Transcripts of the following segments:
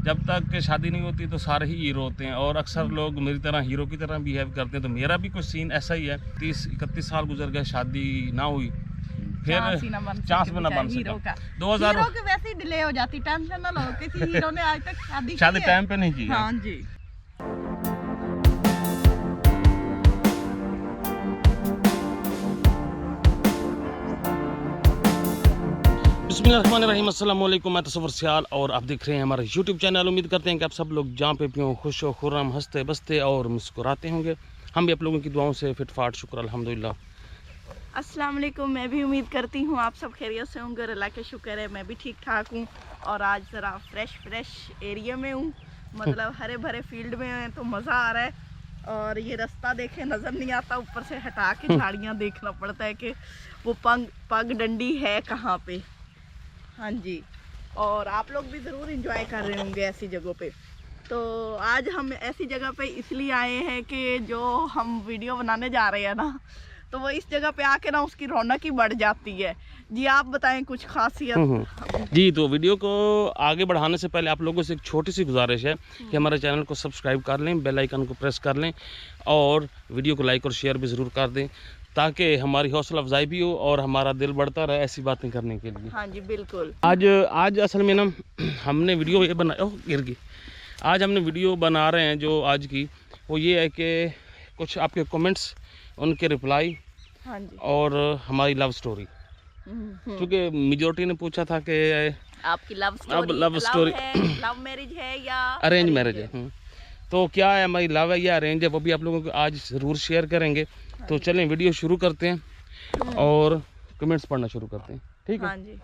जब तक शादी नहीं होती तो सारे ही हीरो होते हैं, और अक्सर लोग मेरी तरह हीरो की तरह बिहेव करते हैं। तो मेरा भी कुछ सीन ऐसा ही है। 30-31 साल गुजर गए, शादी ना हुई, फिर चांस भी ना बन सका। 2000 हीरो की वैसे ही डिले हो जाती, टेंशन ना लो, किसी हीरो ने आज तक शादी टाइम पे नहीं की है। हाँ जी। बिस्मिल्लाहिर्रहमानिर्रहीम, अस्सलाम वालेकुम। मैं तसव्वुर सियाल और आप देख रहे हैं हमारा यूट्यूब चैनल। उम्मीद करते हैं कि आप सब लोग जहाँ पे भी हों खुश हो, खुर्रम, हंसते बसते और मुस्कुराते होंगे। हम भी आप लोगों की दुआओं से फिट फाट शुक्र अल्हम्दुलिल्लाह। अस्सलाम वालेकुम। मैं भी उम्मीद करती हूँ आप सब खैरियत से होंगे, अल्लाह का शुक्र है मैं भी ठीक ठाक हूँ। और आज ज़रा फ्रेश एरिया में हूँ, मतलब हरे भरे फील्ड में है तो मज़ा आ रहा है। और ये रास्ता देखे नज़र नहीं आता, ऊपर से हटा के झाड़ियाँ देखना पड़ता है कि वो पग डंडी है कहाँ पे। हाँ जी, और आप लोग भी ज़रूर इंजॉय कर रहे होंगे ऐसी जगहों पे। तो आज हम ऐसी जगह पे इसलिए आए हैं कि जो हम वीडियो बनाने जा रहे हैं ना, तो वो इस जगह पे आके ना उसकी रौनक ही बढ़ जाती है। जी आप बताएं कुछ खासियत। जी, तो वीडियो को आगे बढ़ाने से पहले आप लोगों से एक छोटी सी गुजारिश है कि हमारे चैनल को सब्सक्राइब कर लें, बेल आइकन को प्रेस कर लें और वीडियो को लाइक और शेयर भी ज़रूर कर दें, ताकि हमारी हौसला अफजाई भी हो और हमारा दिल बढ़ता रहे ऐसी बातें करने के लिए। हाँ जी बिल्कुल। आज असल में ना हमने वीडियो ये बना गिर गई। आज हमने वीडियो बना रहे हैं जो आज की, वो ये है कि कुछ आपके कमेंट्स, उनके रिप्लाई, हाँ जी, और हमारी लव स्टोरी। क्योंकि मेजॉरिटी ने पूछा था कि आपकी लव स्टोरी है, लव मैरिज है या अरेंज मैरिज है। तो क्या है, हमारी लव है या अरेंज है, वो भी आप लोगों को आज ज़रूर शेयर करेंगे। तो चलें वीडियो शुरू करते हैं और कमेंट्स पढ़ना शुरू करते हैं, ठीक है? हाँ जी।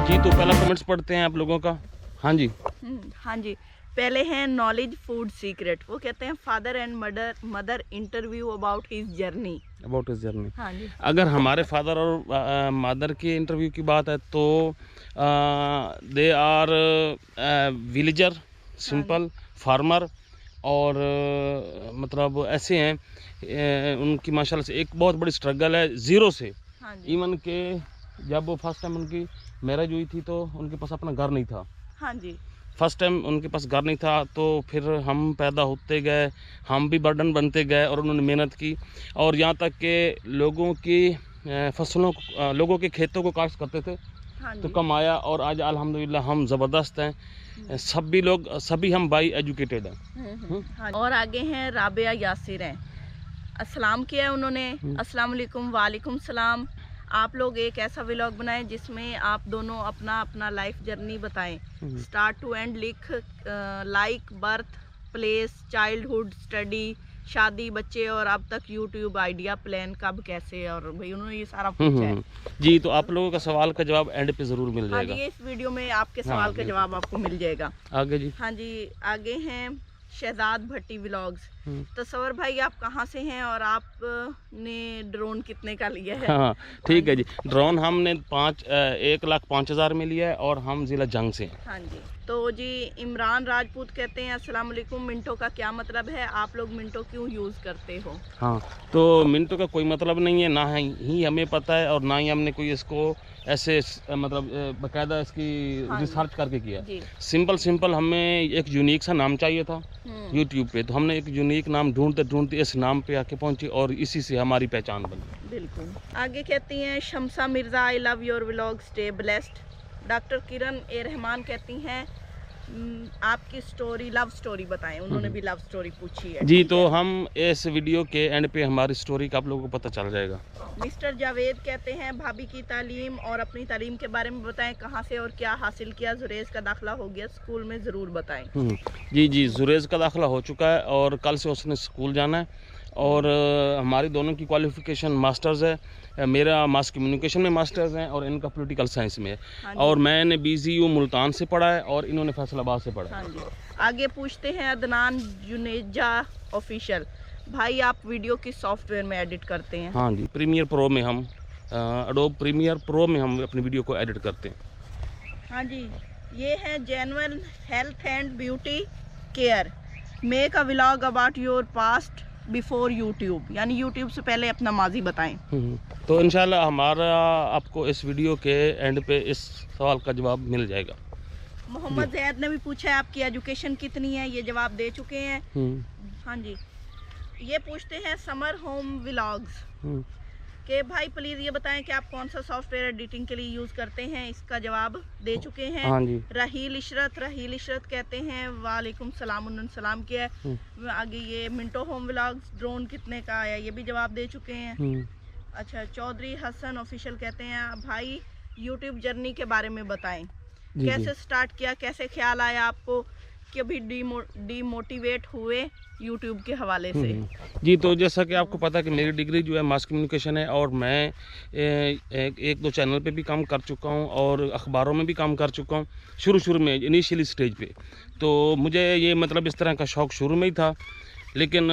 जी, तो पहला कमेंट्स पढ़ते हैं आप लोगों का। हाँ जी। हाँ जी, पहले हैं नॉलेज फूड सीक्रेट। वो कहते हैं father and mother interview about his journey. हाँ जी। अगर हमारे फादर और मदर की इंटरव्यू की बात है तो they are villager, simple farmer, और मतलब ऐसे हैं। उनकी माशाल्लाह से एक बहुत बड़ी स्ट्रगल है ज़ीरो से। हाँ जी। इवन के जब वो फर्स्ट टाइम उनकी मैरिज हुई थी तो उनके पास अपना घर नहीं था। हाँ जी। फर्स्ट टाइम उनके पास घर नहीं था, तो फिर हम पैदा होते गए, हम भी बर्डन बनते गए और उन्होंने मेहनत की, और यहाँ तक कि लोगों की फसलों, लोगों के खेतों को काश्त करते थे। हाँ तो कमाया, और आज अल्हम्दुलिल्लाह हम ज़बरदस्त हैं। सभी हम बाई एजुकेटेड हैं। हाँ। और आगे हैं राबिया यासिर हैं, अस्सलाम किया है उन्होंने। अस्सलाम वालेकुम। वालेकुम सलाम। आप लोग एक ऐसा व्लॉग बनाएं जिसमें आप दोनों अपना लाइफ जर्नी बताएं, स्टार्ट टू एंड। लिख like birth place, childhood, study, शादी, बच्चे और अब तक यूट्यूब आइडिया, प्लान कब कैसे। और भाई उन्होंने ये सारा पूछा है। जी, तो आप लोगों का सवाल का जवाब एंड पे ज़रूर मिल जाएगा। हाँ जी, इस वीडियो में आपके सवाल का जवाब आपको मिल जाएगा। आगे जी। हाँ जी, आगे हैं शहजाद भट्टी व्लॉग्स। तस्वर भाई आप कहाँ से हैं और आपने ड्रोन कितने का लिया है? हाँ ठीक है जी। ड्रोन हमने 1,05,000 में लिया है और हम ज़िला जंग से हैं। हाँ जी। तो जी इमरान राजपूत कहते हैं अस्सलाम वालेकुम, मिनटों का क्या मतलब है, आप लोग मिनटों क्यों यूज़ करते हो? हाँ, तो मिनटों का कोई मतलब नहीं है, ना ही हमें पता है और ना ही हमने कोई इसको ऐसे मतलब बाकायदा इसकी रिसर्च करके किया। सिंपल हमें एक यूनिक सा नाम चाहिए था यूट्यूब पे, तो हमने एक यूनिक नाम ढूंढते इस नाम पे आके पहुंची और इसी से हमारी पहचान बनी। बिल्कुल। आगे कहती हैं Shamsa Mirza, I love your vlog, stay blessed. Doctor Kiran A Rahman कहती हैं आपकी स्टोरी, लव स्टोरी बताएं। उन्होंने भी लव स्टोरी पूछी है। जी, तो हम इस वीडियो के एंड पे हमारी स्टोरी का आप लोगों को पता चल जाएगा। मिस्टर जावेद कहते हैं भाभी की तालीम और अपनी तालीम के बारे में बताएं, कहाँ से और क्या हासिल किया। जुरेज का दाखिला हो गया स्कूल में, ज़रूर बताएं। जी, जुरेज का दाखिला हो चुका है और कल से उसने स्कूल जाना है। और हमारी दोनों की क्वालिफ़िकेशन मास्टर्स है। मेरा मास कम्युनिकेशन में मास्टर्स हैं और इनका पॉलिटिकल साइंस में है। और मैंने BZU मुल्तान से पढ़ा है और इन्होंने फैसलाबाद से पढ़ा है। हाँ जी। आगे पूछते हैं अदनान जुनेजा ऑफिशियल, भाई आप वीडियो किस सॉफ्टवेयर में एडिट करते हैं? हाँ जी, प्रीमियर प्रो में हम एडोब प्रीमियर प्रो में हम अपनी वीडियो को एडिट करते हैं। हाँ जी, ये है genuine health and beauty care, make a vlog about your past before YouTube, यानी यूट्यूब से पहले अपना माजी बताएं। तो इंशाल्लाह हमारा आपको इस वीडियो के एंड पे इस सवाल का जवाब मिल जाएगा। मोहम्मद जैद ने भी पूछा है आपकी एजुकेशन कितनी है, ये जवाब दे चुके हैं। हाँ जी, ये पूछते हैं समर होम व्लॉग्स के भाई प्लीज़ ये बताएं कि आप कौन सा सॉफ्टवेयर एडिटिंग के लिए यूज़ करते हैं, इसका जवाब दे चुके हैं। हाँ जी। रहील इशरत कहते हैं वालेकुम सलाम, उन्होंने सलाम किया है। आगे ये मिंटो होम व्लॉग्स ड्रोन कितने का आया, ये भी जवाब दे चुके हैं। अच्छा, चौधरी हसन ऑफिशियल कहते हैं भाई यूट्यूब जर्नी के बारे में बताएं, कैसे स्टार्ट किया, कैसे ख्याल आया आपको, कभी डीमोटिवेट हुए यूट्यूब के हवाले से? जी, तो जैसा कि आपको पता है कि मेरी डिग्री जो है मास कम्युनिकेशन है, और मैं एक दो चैनल पे भी काम कर चुका हूँ और अखबारों में भी काम कर चुका हूँ शुरू में, इनिशियली स्टेज पे। तो मुझे ये मतलब इस तरह का शौक़ शुरू में ही था, लेकिन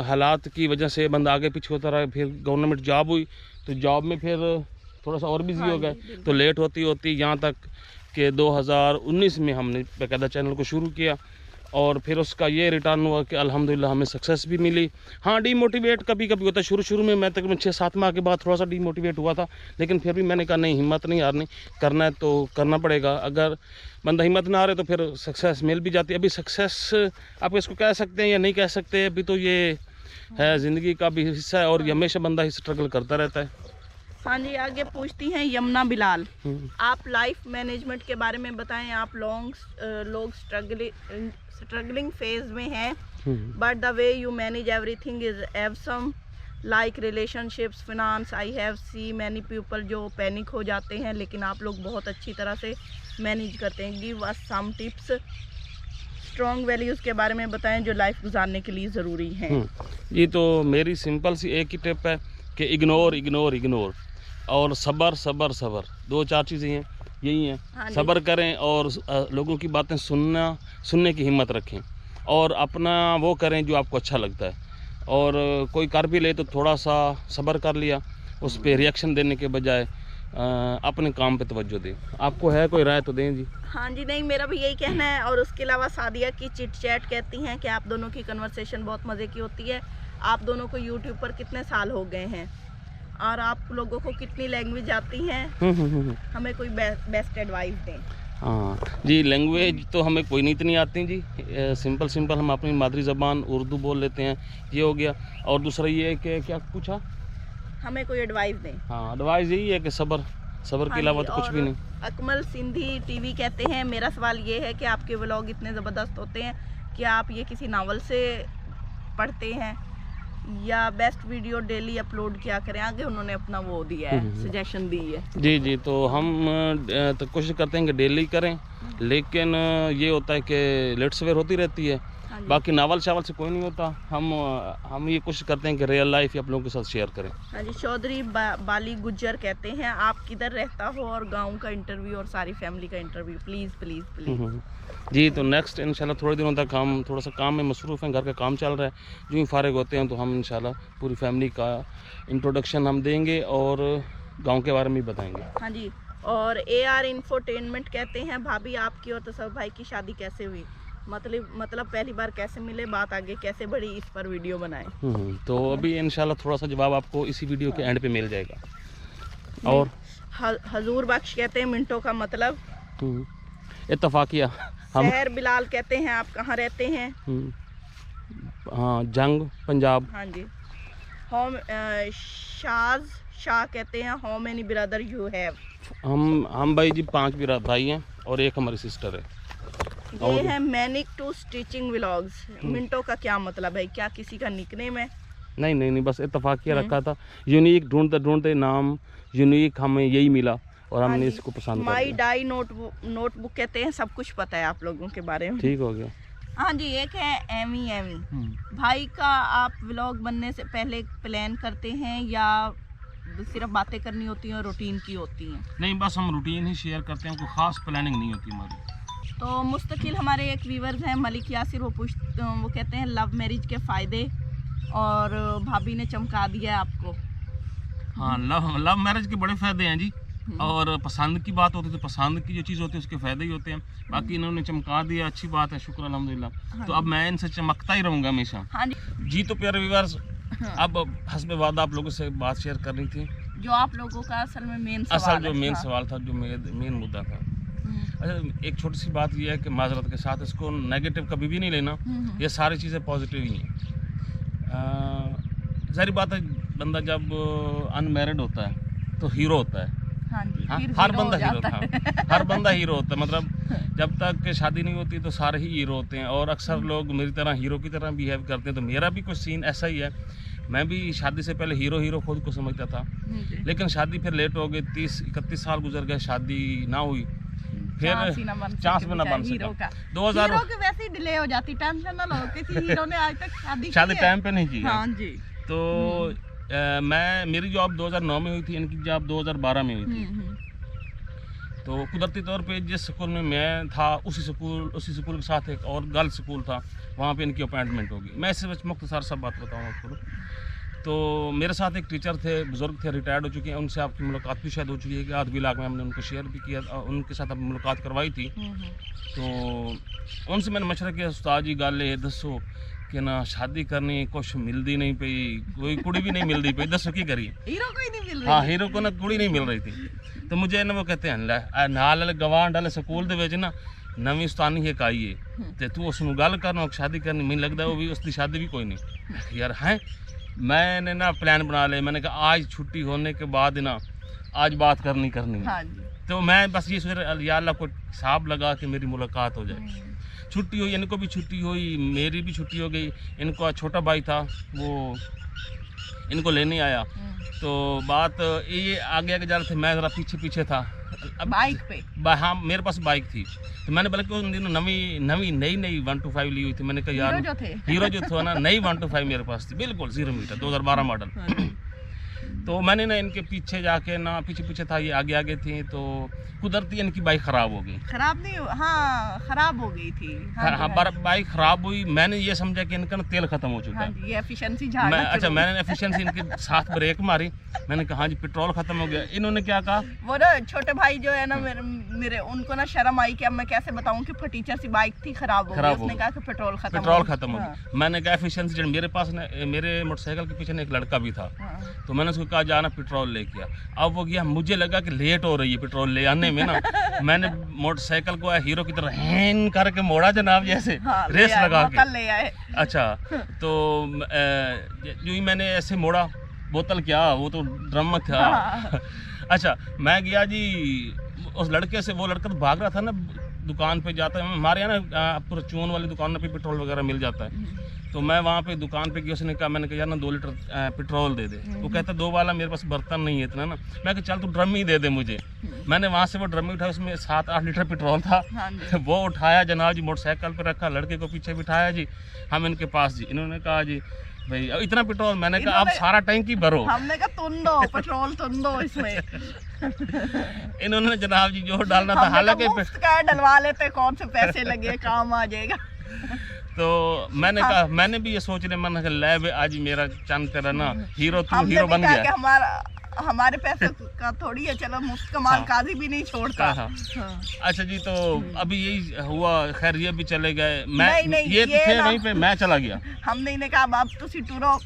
हालात की वजह से बंदा आगे पीछे होता रहा। फिर गवर्नमेंट जॉब हुई, तो जॉब में फिर थोड़ा सा और बिजी हो गए, तो लेट होती यहाँ तक कि 2019 में हमने बाकायदा चैनल को शुरू किया, और फिर उसका ये रिटर्न हुआ कि अल्हम्दुलिल्लाह हमें सक्सेस भी मिली। हाँ, डीमोटिवेट कभी कभी होता है, शुरू में मैं तकरीबन 6-7 माह के बाद थोड़ा सा डीमोटिवेट हुआ था, लेकिन फिर भी मैंने कहा नहीं, हिम्मत नहीं हारनी, करना है तो करना पड़ेगा। अगर बंदा हिम्मत ना हारे तो फिर सक्सेस मिल भी जाती है। अभी सक्सेस आप इसको कह सकते हैं या नहीं कह सकते, अभी तो ये है ज़िंदगी का भी हिस्सा है, और ये हमेशा बंदा ही स्ट्रगल करता रहता है। हाँ जी, आगे पूछती हैं यमुना बिलाल, आप लाइफ मैनेजमेंट के बारे में बताएं। आप लोग स्ट्रगलिंग फेज में हैं, but the way you manage everything is awesome, like relationships, finance. I have see many people जो पैनिक हो जाते हैं, लेकिन आप लोग बहुत अच्छी तरह से मैनेज करते हैं। Give us some tips, strong values के बारे में बताएं जो लाइफ गुजारने के लिए ज़रूरी हैं। ये तो मेरी सिंपल सी एक ही टिप है कि इग्नोर और सबर 2-4 चीज़ें हैं, यही हैं। हाँ, सब्र करें और लोगों की बातें सुनने की हिम्मत रखें, और अपना वो करें जो आपको अच्छा लगता है। और कोई कर भी ले तो थोड़ा सा सब्र कर लिया, उस पर रिएक्शन देने के बजाय अपने काम पे तवज्जो दें। आपको है कोई राय तो दें जी। हाँ जी, नहीं मेरा भी यही कहना है। और उसके अलावा सादिया की चिट चैट कहती हैं कि आप दोनों की कन्वर्सेशन बहुत मज़े की होती है। आप दोनों को यूट्यूब पर कितने साल हो गए हैं, और आप लोगों को कितनी लैंग्वेज आती हैं? हमें कोई बेस्ट एडवाइस दें। हाँ जी, लैंग्वेज तो हमें कोई नहीं इतनी आती जी, सिंपल हम अपनी मादरी ज़बान उर्दू बोल लेते हैं, ये हो गया। और दूसरा ये है कि क्या पूछा, हमें कोई एडवाइस दें। हाँ, एडवाइस यही है कि सब्र के अलावा तो कुछ भी नहीं। अकमल सिंधी टीवी कहते हैं मेरा सवाल ये है कि आपके व्लॉग इतने ज़बरदस्त होते हैं कि आप ये किसी नावल से पढ़ते हैं या बेस्ट वीडियो डेली अपलोड किया करें। आगे उन्होंने अपना वो दिया है, सजेशन दी है। जी, तो हम तो कोशिश करते हैं कि डेली करें, लेकिन ये होता है कि लेट सवेर होती रहती है। बाकी नावल शावल से कोई नहीं होता। हम ये कोशिश करते हैं कि रियल लाइफ आप लोगों के साथ शेयर करें। हाँ जी, चौधरी बाली गुज्जर कहते हैं आप किधर रहता हो और गांव का इंटरव्यू और सारी फैमिली का इंटरव्यू प्लीज़। जी, तो नेक्स्ट इंशाल्लाह थोड़े दिनों तक हम थोड़ा सा काम में मसरूफ़ हैं, घर का काम चल रहा है। जो ही फारिग होते हैं तो हम इंशाल्लाह पूरी फैमिली का इंट्रोडक्शन हम देंगे और गाँव के बारे में भी बताएँगे। हाँ जी, और AR इंफोटेनमेंट कहते हैं भाभी आपकी और तसव्वुफ भाई की शादी कैसे हुई, मतलब पहली बार कैसे मिले, बात आगे कैसे बढ़ी, इस पर वीडियो बनाएं। तो अभी इंशाल्लाह थोड़ा सा जवाब आपको इसी वीडियो के एंड पे मिल जाएगा। और हजूर बख्श कहते हैं मिनटों का मतलब इत्तफाकिया। शहर बिलाल कहते हैं आप कहाँ रहते हैं? हाँ, जंग पंजाब। हाँ जी। होम शाह कहते हैं how many brother you have? हम भाई जी 5 भाई हैं और एक हमारी सिस्टर है। ये है मैनिक टू स्टिचिंग व्लॉग्स। मिनटों का क्या मतलब है, क्या किसी का निकनेम है? नहीं, बस इत्तफाकिया रखा था। यूनिक ढूंढते नाम यूनिक हमें यही मिला और हमने इसको पसंद किया। माई डाई नोटबुक कहते हैं सब कुछ पता है आप लोगों के बारे में। ठीक हो गया। हाँ जी, एक है एमी भाई का आप व्लॉग बनने से पहले प्लान करते हैं या सिर्फ बातें करनी होती हैं और रूटीन की होती हैं? नहीं, बस हम रूटीन ही शेयर करते हैं, कोई ख़ास प्लानिंग नहीं होती हमारी। तो मुस्तकिल हमारे एक व्यूवर्स हैं मलिक यासिर, वो कहते हैं लव मैरिज के फ़ायदे और भाभी ने चमका दिया है आपको। हाँ, लव मैरिज के बड़े फ़ायदे हैं जी। और पसंद की बात होती है तो पसंद की जो चीज़ होती है उसके फ़ायदे ही होते हैं। बाकी इन्होंने चमका दिया, अच्छी बात है, शुक्र अल्हम्दुलिल्लाह। तो अब मैं इनसे चमकता ही रहूँगा हमेशा। हाँ जी तो प्यारे व्यूअर्स, अब हस्बे वादा आप लोगों से बात शेयर करनी थी, जो आप लोगों का असल में मेन सवाल जो मेन हाँ। सवाल था, जो मेन मुद्दा था। अच्छा, एक छोटी सी बात यह है कि माजरत के साथ इसको नेगेटिव कभी भी नहीं लेना, ये सारी चीज़ें पॉजिटिव ही हैं। ज़ाहिर बात है, बंदा जब अनमैरिड होता है तो हीरो होता है। हाँ जी, हाँ, फिर हर हीरो बंदा हो हीरो जाता था, है। हर बंदा हीरो होता है। मतलब जब तक शादी नहीं होती तो सारे ही हीरो होते हैं, और अक्सर लोग मेरी तरह हीरो की तरह बिहेव करते हैं। तो मेरा भी कुछ सीन ऐसा ही है। मैं भी शादी से पहले हीरो खुद को समझता था, लेकिन शादी फिर लेट हो गई, 30-31 साल गुजर गए, शादी ना हुई, फिर चांस भी ना बन सका। 2000 हीरो के वैसे ही डिले हो जाती, टेंशन ना लो, किसी हीरो ने आज तक शादी टाइम पे नहीं की है। हाँ जी। तो मेरी जॉब 2009 में हुई थी, इनकी जॉब 2012 में हुई थी। तो कुदरती तौर पे जिस स्कूल में मैं था उसी स्कूल के साथ एक और गर्ल्स स्कूल था, वहाँ पे इनकी अपॉइंटमेंट होगी। मैं इससे मुख्तसर सब बात बताऊँ आपको। तो मेरे साथ एक टीचर थे, बुज़ुर्ग थे, रिटायर्ड हो चुके हैं, उनसे आपकी मुलाकात भी शायद हो चुकी है कि आध बिलाक में हमने उनको शेयर भी किया, उनके साथ अब मुलाकात करवाई थी। तो उनसे मैंने मशवरा किया, उस्ताद जी गल ये दसो कि ना शादी करनी कुछ मिलती नहीं पई, कोई कुड़ी भी नहीं मिलती पई, दसो की करिए। हीरो को ही नहीं मिल रही। हाँ, हीरो को ना कुड़ी नहीं मिल रही थी। तो मुझे ना वो कहते हैं लै नाल वाले गवांड वाले स्कूल दे विच ना नवीं उस्तानी एक आई है, तो तू उसनू गल करना शादी करनी, मैंने लगता है वो भी उसकी शादी भी कोई नहीं यार है। मैंने ना प्लान बना लिया, मैंने कहा आज छुट्टी होने के बाद ना आज बात करनी है। हाँ जी। तो मैं बस ये सोच रहा या अल्लाह को हिसाब लगा कि मेरी मुलाकात हो जाए। छुट्टी हुई, इनको भी छुट्टी हुई, मेरी भी छुट्टी हो गई। इनको छोटा भाई था, वो इनको लेने आया। तो बात ये आगे जा रहे थे, मैं ज़रा पीछे था। अब बाइक पे हाँ, मेरे पास बाइक थी, तो मैंने बल्कि उन दिनों नई 125 ली हुई थी। मैंने कहा यार हीरो जो था ना, नई 125 मेरे पास थी, बिल्कुल 0 मीटर 2012 मॉडल। तो मैंने ना इनके पीछे जाके ना, पीछे था, ये आगे थी। तो कुदरती इनकी बाइक ख़राब हो गई। खराब नहीं, हाँ खराब हो गई थी। हाँ, बाइक ख़राब हुई। मैंने ये समझा कि इनका ना तेल ख़त्म हो चुका है। ये एफिशिएंसी अच्छा, मैंने एफिशिएंसी इनके साथ ब्रेक मारी, मैंने कहा हाँ जी पेट्रोल ख़त्म हो गया। इन्होंने क्या कहा, वो ना छोटे भाई जो है ना मेरे उनको ना शर्म आई कि अब मैं कैसे बताऊं कि फटीचर सी बाइक थी, खराब हो गई। उसने कहा कि पेट्रोल खत्म हो गया। मैंने कहा एफिशिएंसी, मेरे पास मेरे मोटरसाइकिल के पीछे एक लड़का भी था, तो मैंने उसको कहा जाना पेट्रोल लेके आ। अब वो गया, मुझे लगा कि लेट हो रही है पेट्रोल ले आने में ना, मैंने मोटरसाइकिल को हीरो की तरह हैन करके मोड़ा जनाब, जैसे रेस लगा के ले आए। अच्छा, तो जो ही मैंने ऐसे मोड़ा, बोतल क्या, वो तो ड्रम में था। अच्छा, मैं गया जी उस लड़के से, वो लड़का तो भाग रहा था ना, दुकान पे जाता है हमारे यहाँ ना परचून वाली दुकान पे पेट्रोल वगैरह मिल जाता है। तो मैं वहाँ पे दुकान पे गया, उसने कहा, मैंने कहा यार ना 2 लीटर पेट्रोल दे दे। वो कहता 2 वाला मेरे पास बर्तन नहीं है इतना ना। मैं कहा चल तू ड्रम ही दे दे मुझे। मैंने वहाँ से वो ड्रम ही उठाया, उसमें 7-8 लीटर पेट्रोल था। वो उठाया जनाब जी, मोटरसाइकिल पे रखा, लड़के को पीछे बिठाया जी, हम इनके पास जी। इन्होंने कहा जी भाई इतना पेट्रोल, मैंने कहा आप सारा टैंक ही भरो। हमने कहा तुम दो पेट्रोल, तुम दो इसमें। इन्होंने जनाब जी जो डालना था, हालांकि डलवा लेते, कौन से पैसे लगे, काम आ जाएगा। तो मैंने कहा, मैंने भी ये सोच लिया, मैंने कहा ले आज मेरा चंद तेरा ना हीरो, तू हीरो बन गया। हमारे पैसे का थोड़ी है, चलो मुफ्त का माल काजी भी नहीं छोड़ता। अच्छा जी, तो अभी यही हुआ, खैर ये भी चले गए, मैं ये थे वहीं पे, मैं चला गया। हमने इन्हें कहा अब तुसी टूरो,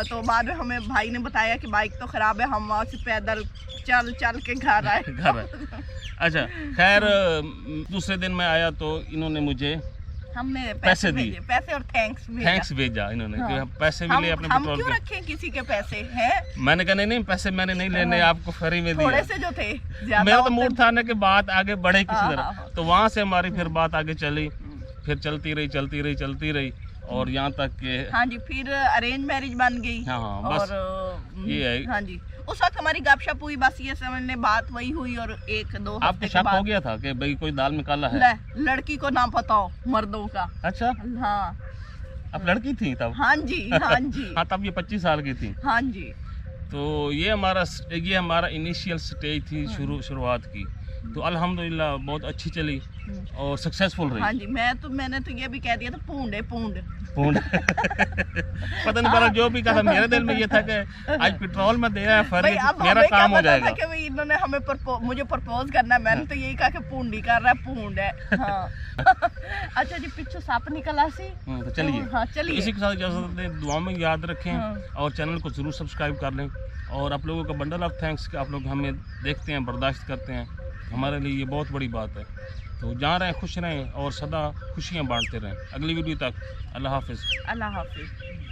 तो बाद में हमें भाई ने बताया कि बाइक तो खराब है, हम वहाँ से पैदल चल के घर आए। अच्छा, खैर दूसरे दिन मैं आया तो इन्होंने मुझे हमने पैसे दिए, पैसे और थैंक्स भेजा इन्होंने। हाँ। पैसे भी ले अपने हम क्यों रखें किसी के पैसे हैं? मैंने कहा नहीं पैसे मैंने नहीं लेने, आपको फ्री में दिए। थोड़े से जो थे, मेरा तो मूड था ना कि बात आगे बढ़े किसी तरह। तो वहाँ से हमारी फिर बात आगे चली, फिर चलती रही और यहाँ तक के हाँ जी, फिर अरेंज मैरिज बन गई। हाँ, बस और ये है। हाँ जी, उस वक्त हमारी गपशप हुई, बस ये समझने बात वही हुई। और 1-2 हफ्ते आपको शक हो गया था कि भाई कोई दाल में काला है? लड़की को ना पता हो मर्दों का। अच्छा, हाँ, अब लड़की थी तब? हाँ जी। हाँ, तब ये 25 साल की थी। हाँ जी। तो ये हमारा इनिशियल स्टेज थी, शुरुआत की। तो अल्हम्दुलिल्लाह बहुत अच्छी चली। और सक्सेसफुल रही। हाँ जी, मैंने तो ये भी कह दिया था पूंड है पूंड। पूर्ण पता नहीं पड़ा, जो भी कहा था मेरे दिल में ये था कि आज पेट्रोल में दे रहा है भाई, अब मेरा हमें काम क्या हो पता जाएगा। था कि भाई इन्होंने हमें मुझे प्रपोज करना है, मैंने तो यही कहा कि पूंड ही कर रहा है, पूंड है। हाँ अच्छा जी, पिछू सप निकल आसी। तो चलिए, हाँ तो चलिए। इसी के साथ इजाजत दें, दुआ में याद रखें हाँ। और चैनल को ज़रूर सब्सक्राइब कर लें। और आप लोगों का बंडल ऑफ थैंक्स कि आप लोग हमें देखते हैं, बर्दाश्त करते हैं, हमारे लिए ये बहुत बड़ी बात है। तो जहाँ रहें खुश रहें और सदा खुशियाँ बांटते रहें। अगली वीडियो तक अल्लाह हाफिज़। अल्लाह हाफिज़।